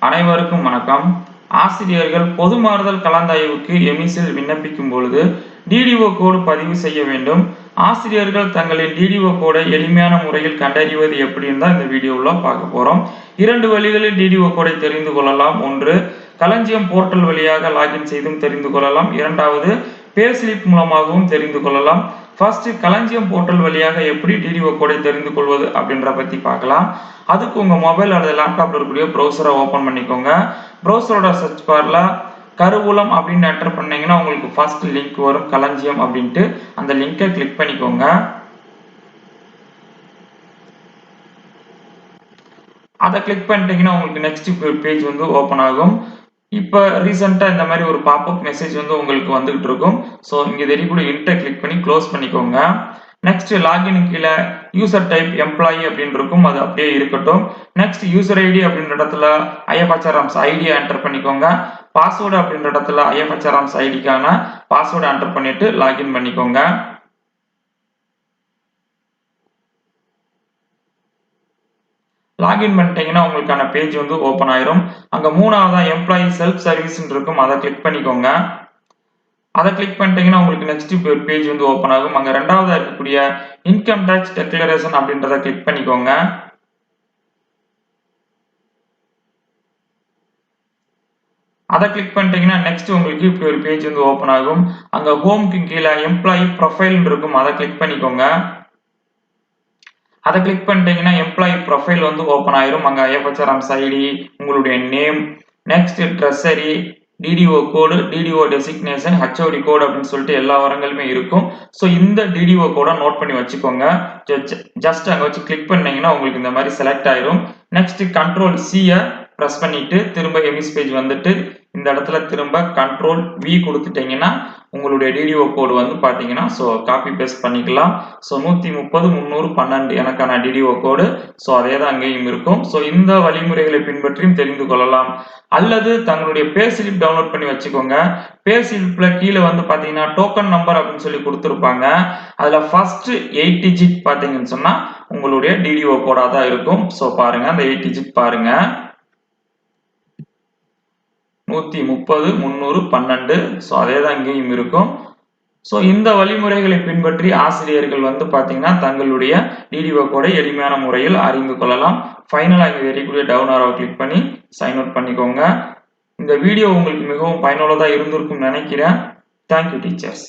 அனைவருக்கும் வணக்கம். ஆசிரியர்கள் பொது மாறுதல் கலந்தாய்வுக்கு எமிஸில் விண்ணப்பிக்கும் பொழுது டிடிஓ கோடு பதிவு செய்ய வேண்டும். ஆசிரியர்கள் தங்களின் டிடிஓ கோடை எளிமையான முறையில் கண்டறிவது எப்படின்னு தான் இந்த வீடியோவில் பார்க்க போறோம். 2 வழிகளில் டிடிஓ கோடை தெரிந்து கொள்ளலாம். ஒன்று, களஞ்சியம் போர்ட்டல் வழியாக லாகின் செய்தும் தெரிந்து கொள்ளலாம். இரண்டாவது, பே ஸ்லிப் மூலமாகவும் தெரிந்து கொள்ளலாம். ஃபர்ஸ்ட், களஞ்சியம் போர்ட்டல் வழியாக எப்படி டிடிஓ கோடை தெரிந்து கொள்வது அப்படின்ற பத்தி பார்க்கலாம். அதுக்கு உங்க மொபைல் அல்லது லேப்டாப்ல இருக்கக்கூடிய ப்ரௌசரை ஓபன் பண்ணிக்கோங்க. ப்ரௌசரோட சர்ச் பார்ல கருவூலம் அப்படின்னு என்டர் பண்ணீங்கன்னா உங்களுக்கு ஃபர்ஸ்ட் லிங்க் வரும், களஞ்சியம் அப்படின்ட்டு. அந்த லிங்கை கிளிக் பண்ணிக்கோங்க. அதை கிளிக் பண்ணிட்டீங்கன்னா உங்களுக்கு நெக்ஸ்ட் பேஜ் வந்து ஓபன் ஆகும். இப்போ ரீசெண்டாக இந்த மாதிரி ஒரு பாப்அப் மெசேஜ் வந்து உங்களுக்கு வந்துகிட்டு இருக்கும். ஸோ இங்கே தெரியக்கூடிய இன்ட்டை கிளிக் பண்ணி க்ளோஸ் பண்ணிக்கோங்க. நெக்ஸ்ட் லாகின் கீழே யூசர் டைப் எம்ப்ளாயி அப்படின்னு இருக்கும், அது அப்படியே இருக்கட்டும். நெக்ஸ்ட் யூசர் ஐடி அப்படின்ற இடத்துல ஐஎஃப்ஹெச்ஆர்எம்ஸ் ஐடியை என்டர் பண்ணிக்கோங்க. பாஸ்வேர்டு அப்படின்ற இடத்துல ஐஎஃப்ஹெச்ஆர்எம்ஸ் ஐடிக்கான பாஸ்வேர்டு என்டர் பண்ணிட்டு லாகின் பண்ணிக்கோங்க. லாகின் பண்ணிட்டீங்கன்னா உங்களுக்கான பேஜ் வந்து ஓப்பன் ஆயிரும். அங்க 3ஆவதா எம்ப்ளாயி செல்ஃப் சர்வீஸ் இருக்கும், அதை கிளிக் பண்ணிக்கோங்க. அதை கிளிக் பண்ணிட்டீங்கன்னா உங்களுக்கு நெக்ஸ்ட் பேஜ் வந்து ஓப்பன் ஆகும். அங்க 2ஆவதா இருக்கக்கூடிய இன்கம் டேக்ஸ் டெக்ளரேஷன் அப்படின்றத கிளிக் பண்ணிக்கோங்க. அதை கிளிக் பண்ணிட்டீங்கன்னா நெக்ஸ்ட் உங்களுக்கு இப்படி ஒரு பேஜ் வந்து ஓப்பன் ஆகும். அங்க ஹோம்க்கு கீழே எம்ப்ளாயி ப்ரொஃபைல் இருக்கும், அதை கிளிக் பண்ணிக்கோங்க. அதை கிளிக் பண்ணிட்டீங்கன்னா எம்ப்ளாயி ப்ரொஃபைல் வந்து ஓப்பன் ஆயிரும். அங்கே ஐஎஃப்ஹெச்ஆர்எம்ஸ் ஐடி, உங்களுடைய நேம், நெக்ஸ்ட் ட்ரெஸரி, டிடிஓ கோடு, டிடிஓ டெசிக்னேஷன், ஹெச்ஓடி கோடு அப்படின்னு சொல்லிட்டு எல்லா வரங்களுமே இருக்கும். ஸோ இந்த டிடிஓ கோடை நோட் பண்ணி வச்சுக்கோங்க. ஜஸ்ட் அங்கே வச்சு கிளிக் பண்ணீங்கன்னா உங்களுக்கு இந்த மாதிரி செலக்ட் ஆயிரும். நெக்ஸ்ட் கண்ட்ரோல் சியை ப்ரெஸ் பண்ணிட்டு திரும்ப எமிஸ் பேஜ் வந்துட்டு இந்த இடத்துல திரும்ப கண்ட்ரோல் வி கொடுத்துட்டீங்கன்னா உங்களுடைய டிடிஓ கோடு வந்து பார்த்தீங்கன்னா ஸோ காப்பி பேஸ்ட் பண்ணிக்கலாம். ஸோ 130 300 12 எனக்கான டிடிஓ கோடு. ஸோ அதே தான் அங்கேயும் இருக்கும். ஸோ இந்த வழிமுறைகளை பின்பற்றியும் தெரிந்து கொள்ளலாம். அல்லது தங்களுடைய பே ஸ்லிப் டவுன்லோட் பண்ணி வச்சுக்கோங்க. பே ஸ்லிப்ல கீழே வந்து பார்த்தீங்கன்னா டோக்கன் நம்பர் அப்படின்னு சொல்லி கொடுத்துருப்பாங்க. அதில் ஃபர்ஸ்ட் 8 டிஜிட் பார்த்தீங்கன்னு சொன்னா உங்களுடைய டிடிஓ கோடா தான் இருக்கும். ஸோ பாருங்க, அந்த 8 டிஜிட் பாருங்க, 130 300 12. ஸோ அதே தான் இங்கேயும் இருக்கும். ஸோ இந்த வழிமுறைகளை பின்பற்றி ஆசிரியர்கள் வந்து பார்த்தீங்கன்னா தங்களுடைய டிடிஓ கோடை எளிமையான முறையில் அறிந்து கொள்ளலாம். ஃபைனலாக இங்கே தெரியக்கூடிய டவுன் ஆரோவை கிளிக் பண்ணி சைன் அவுட் பண்ணிக்கோங்க. இந்த வீடியோ உங்களுக்கு மிகவும் பயனுள்ளதாக இருந்திருக்கும் நினைக்கிறேன். Thank you teachers.